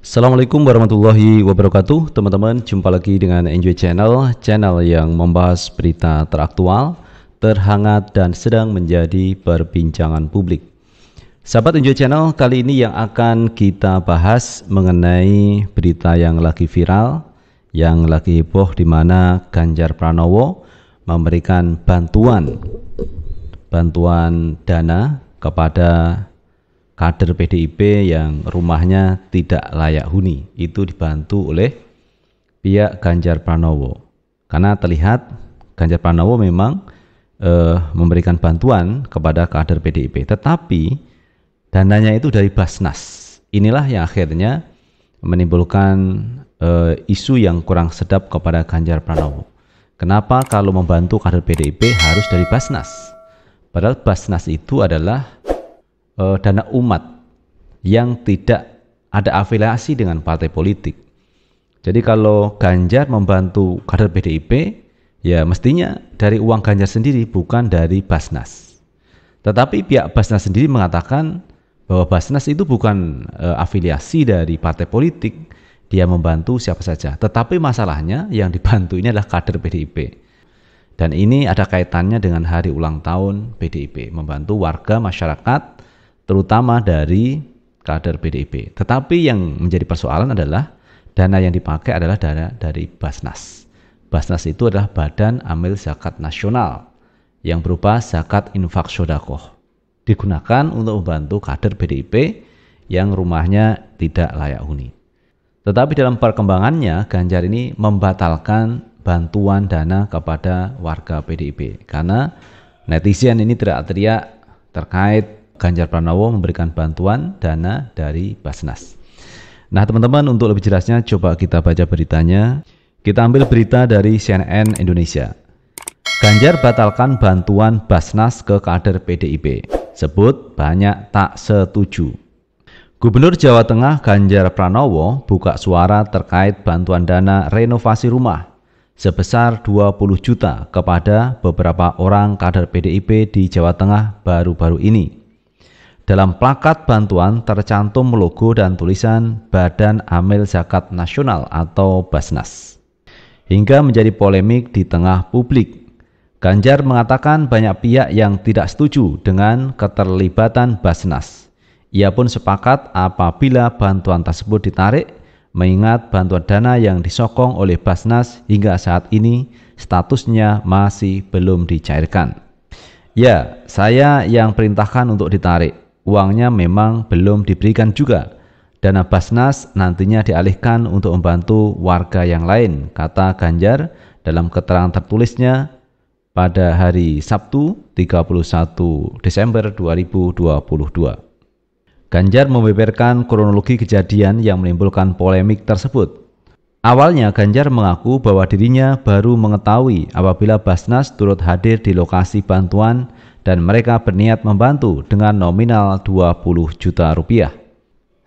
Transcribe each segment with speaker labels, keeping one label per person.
Speaker 1: Assalamualaikum warahmatullahi wabarakatuh. Teman-teman, jumpa lagi dengan Enjoy Channel, channel yang membahas berita teraktual, terhangat dan sedang menjadi perbincangan publik. Sahabat Enjoy Channel, kali ini yang akan kita bahas mengenai berita yang lagi viral, yang lagi heboh, di mana Ganjar Pranowo memberikan bantuan dana kepada kader PDIP yang rumahnya tidak layak huni. Itu dibantu oleh pihak Ganjar Pranowo. Karena terlihat Ganjar Pranowo memang memberikan bantuan kepada kader PDIP, tetapi dananya itu dari Basnas. Inilah yang akhirnya menimbulkan isu yang kurang sedap kepada Ganjar Pranowo. Kenapa kalau membantu kader PDIP harus dari Basnas? Padahal Basnas itu adalah dana umat yang tidak ada afiliasi dengan partai politik. Jadi kalau Ganjar membantu kader PDIP, ya mestinya dari uang Ganjar sendiri, bukan dari Basnas. Tetapi pihak Basnas sendiri mengatakan bahwa Basnas itu bukan afiliasi dari partai politik, dia membantu siapa saja. Tetapi masalahnya yang dibantu ini adalah kader PDIP. Dan ini ada kaitannya dengan hari ulang tahun PDIP, membantu warga masyarakat terutama dari kader PDIP. Tetapi yang menjadi persoalan adalah dana yang dipakai adalah dana dari Basnas. Basnas itu adalah Badan Amil Zakat Nasional yang berupa zakat infak shodaqoh. Digunakan untuk membantu kader PDIP yang rumahnya tidak layak huni. Tetapi dalam perkembangannya, Ganjar ini membatalkan bantuan dana kepada warga PDIP. Karena netizen ini teriak-teriak terkait Ganjar Pranowo memberikan bantuan dana dari Basnas. Nah teman-teman, untuk lebih jelasnya coba kita baca beritanya. Kita ambil berita dari CNN Indonesia. Ganjar batalkan bantuan Basnas ke kader PDIP, sebut banyak tak setuju. Gubernur Jawa Tengah Ganjar Pranowo buka suara terkait bantuan dana renovasi rumah sebesar 20 juta kepada beberapa orang kader PDIP di Jawa Tengah baru-baru ini. Dalam plakat bantuan tercantum logo dan tulisan Badan Amil Zakat Nasional atau Basnas. Hingga menjadi polemik di tengah publik. Ganjar mengatakan banyak pihak yang tidak setuju dengan keterlibatan Basnas. Ia pun sepakat apabila bantuan tersebut ditarik, mengingat bantuan dana yang disokong oleh Basnas hingga saat ini statusnya masih belum dicairkan. Ya, saya yang perintahkan untuk ditarik. Uangnya memang belum diberikan juga. Dana Basnas nantinya dialihkan untuk membantu warga yang lain, kata Ganjar dalam keterangan tertulisnya pada hari Sabtu 31 Desember 2022. Ganjar membeberkan kronologi kejadian yang menimbulkan polemik tersebut. Awalnya Ganjar mengaku bahwa dirinya baru mengetahui apabila Basnas turut hadir di lokasi bantuan dan mereka berniat membantu dengan nominal 20 juta rupiah.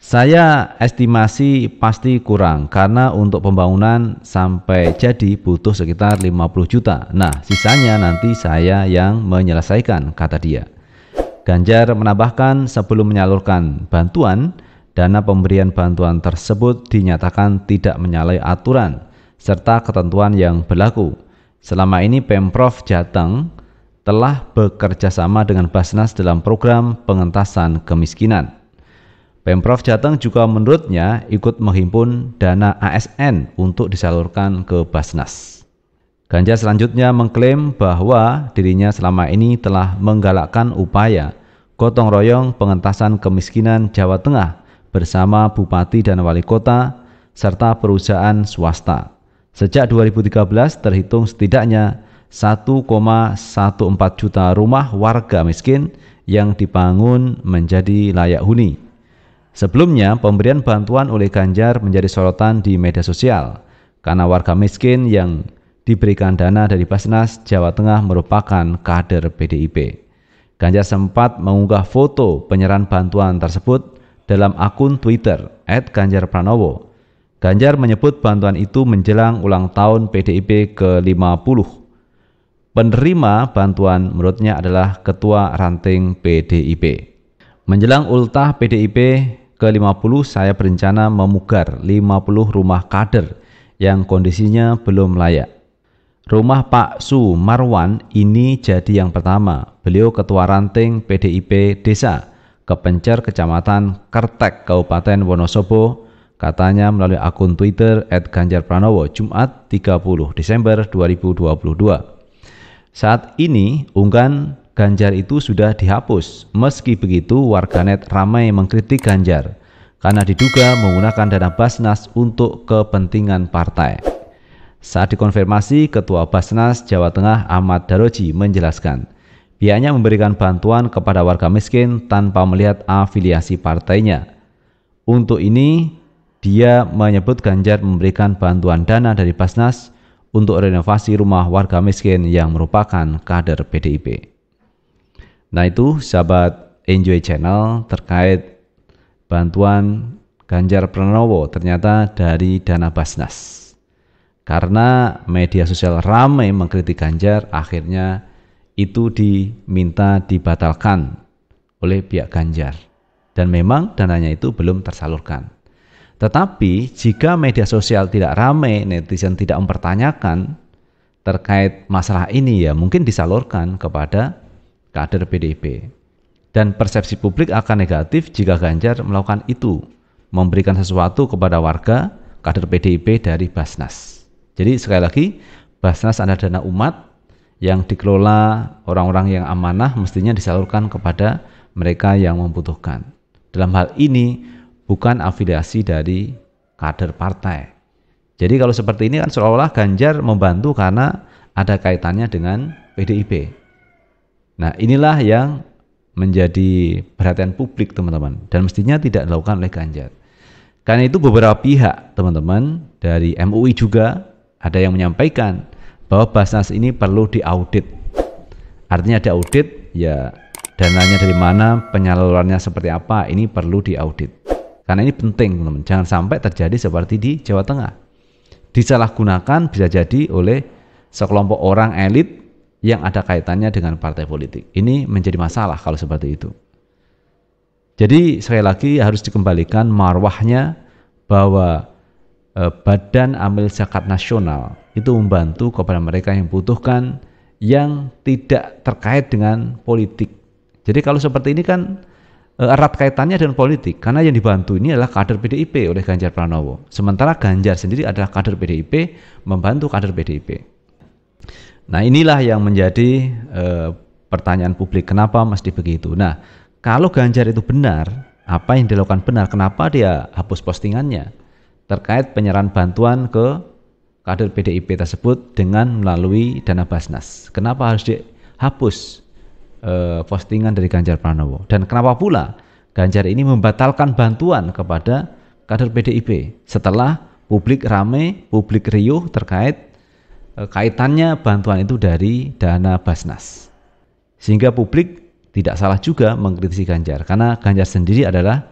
Speaker 1: Saya estimasi pasti kurang karena untuk pembangunan sampai jadi butuh sekitar 50 juta. Nah, sisanya nanti saya yang menyelesaikan, kata dia. Ganjar menambahkan sebelum menyalurkan bantuan, dana pemberian bantuan tersebut dinyatakan tidak menyalahi aturan serta ketentuan yang berlaku. Selama ini Pemprov Jateng telah bekerja sama dengan Basnas dalam program pengentasan kemiskinan. Pemprov Jateng juga menurutnya ikut menghimpun dana ASN untuk disalurkan ke Basnas. Ganjar selanjutnya mengklaim bahwa dirinya selama ini telah menggalakkan upaya gotong royong pengentasan kemiskinan Jawa Tengah bersama Bupati dan Wali Kota serta perusahaan swasta. Sejak 2013 terhitung setidaknya 1,14 juta rumah warga miskin yang dibangun menjadi layak huni. Sebelumnya, pemberian bantuan oleh Ganjar menjadi sorotan di media sosial karena warga miskin yang diberikan dana dari Basnas Jawa Tengah merupakan kader PDIP. Ganjar sempat mengunggah foto penyerahan bantuan tersebut dalam akun Twitter @ganjarpranowo. Ganjar menyebut bantuan itu menjelang ulang tahun PDIP ke-50. Penerima bantuan menurutnya adalah Ketua Ranting PDIP. Menjelang ultah PDIP ke-50 saya berencana memugar 50 rumah kader yang kondisinya belum layak. Rumah Pak Su Marwan ini jadi yang pertama. Beliau ketua ranting PDIP Desa Kepencer Kecamatan Kertek Kabupaten Wonosobo, katanya melalui akun Twitter @ganjarpranowo Jumat 30 Desember 2022. Saat ini unggahan Ganjar itu sudah dihapus. Meski begitu, warganet ramai mengkritik Ganjar karena diduga menggunakan dana Basnas untuk kepentingan partai. Saat dikonfirmasi, Ketua Basnas Jawa Tengah Ahmad Daroji menjelaskan, pihaknya memberikan bantuan kepada warga miskin tanpa melihat afiliasi partainya. Untuk ini, dia menyebut Ganjar memberikan bantuan dana dari Basnas untuk renovasi rumah warga miskin yang merupakan kader PDIP. Nah itu sahabat Enjoy Channel terkait bantuan Ganjar Pranowo ternyata dari dana Basnas. Karena media sosial ramai mengkritik Ganjar, akhirnya itu diminta dibatalkan oleh pihak Ganjar. Dan memang dananya itu belum tersalurkan. Tetapi jika media sosial tidak ramai, netizen tidak mempertanyakan terkait masalah ini, ya mungkin disalurkan kepada kader PDIP. Dan persepsi publik akan negatif jika Ganjar melakukan itu, memberikan sesuatu kepada warga kader PDIP dari Basnas. Jadi sekali lagi, Basnas adalah dana umat yang dikelola orang-orang yang amanah, mestinya disalurkan kepada mereka yang membutuhkan. Dalam hal ini bukan afiliasi dari kader partai. Jadi kalau seperti ini kan seolah-olah Ganjar membantu karena ada kaitannya dengan PDIP. Nah inilah yang menjadi perhatian publik teman-teman, dan mestinya tidak dilakukan oleh Ganjar. Karena itu beberapa pihak teman-teman dari MUI juga ada yang menyampaikan bahwa Basnas ini perlu diaudit. Artinya diaudit, ya dananya dari mana, penyalurannya seperti apa, ini perlu diaudit. Karena ini penting teman-teman, jangan sampai terjadi seperti di Jawa Tengah. Disalahgunakan bisa jadi oleh sekelompok orang elit yang ada kaitannya dengan partai politik. Ini menjadi masalah kalau seperti itu. Jadi sekali lagi harus dikembalikan marwahnya bahwa Badan Amil Zakat Nasional itu membantu kepada mereka yang membutuhkan, yang tidak terkait dengan politik. Jadi kalau seperti ini kan erat kaitannya dengan politik, karena yang dibantu ini adalah kader PDIP oleh Ganjar Pranowo. Sementara Ganjar sendiri adalah kader PDIP, membantu kader PDIP. Nah inilah yang menjadi pertanyaan publik, kenapa mesti begitu. Nah kalau Ganjar itu benar, apa yang dilakukan benar, kenapa dia hapus postingannya terkait penyerahan bantuan ke kader PDIP tersebut dengan melalui dana Basnas? Kenapa harus dihapus postingan dari Ganjar Pranowo? Dan kenapa pula Ganjar ini membatalkan bantuan kepada kader PDIP setelah publik ramai, publik riuh terkait kaitannya bantuan itu dari dana Basnas? Sehingga publik tidak salah juga mengkritisi Ganjar, karena Ganjar sendiri adalah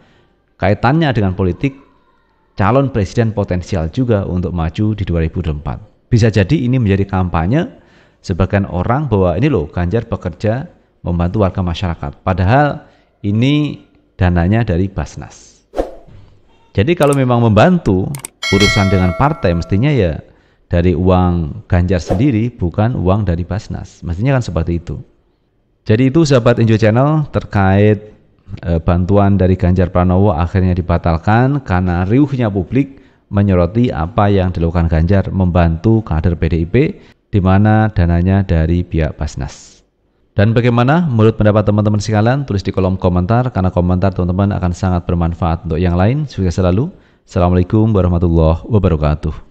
Speaker 1: kaitannya dengan politik, calon presiden potensial juga untuk maju di 2024. Bisa jadi ini menjadi kampanye sebagian orang bahwa ini loh Ganjar bekerja membantu warga masyarakat, padahal ini dananya dari Basnas. Jadi kalau memang membantu urusan dengan partai, mestinya ya dari uang Ganjar sendiri, bukan uang dari Basnas. Mestinya kan seperti itu. Jadi itu sahabat Enjoy Channel terkait bantuan dari Ganjar Pranowo akhirnya dibatalkan karena riuhnya publik menyoroti apa yang dilakukan Ganjar membantu kader PDIP, di mana dananya dari pihak Basnas. Dan bagaimana menurut pendapat teman-teman sekalian? Tulis di kolom komentar, karena komentar teman-teman akan sangat bermanfaat untuk yang lain. Sukses selalu. Assalamualaikum warahmatullahi wabarakatuh.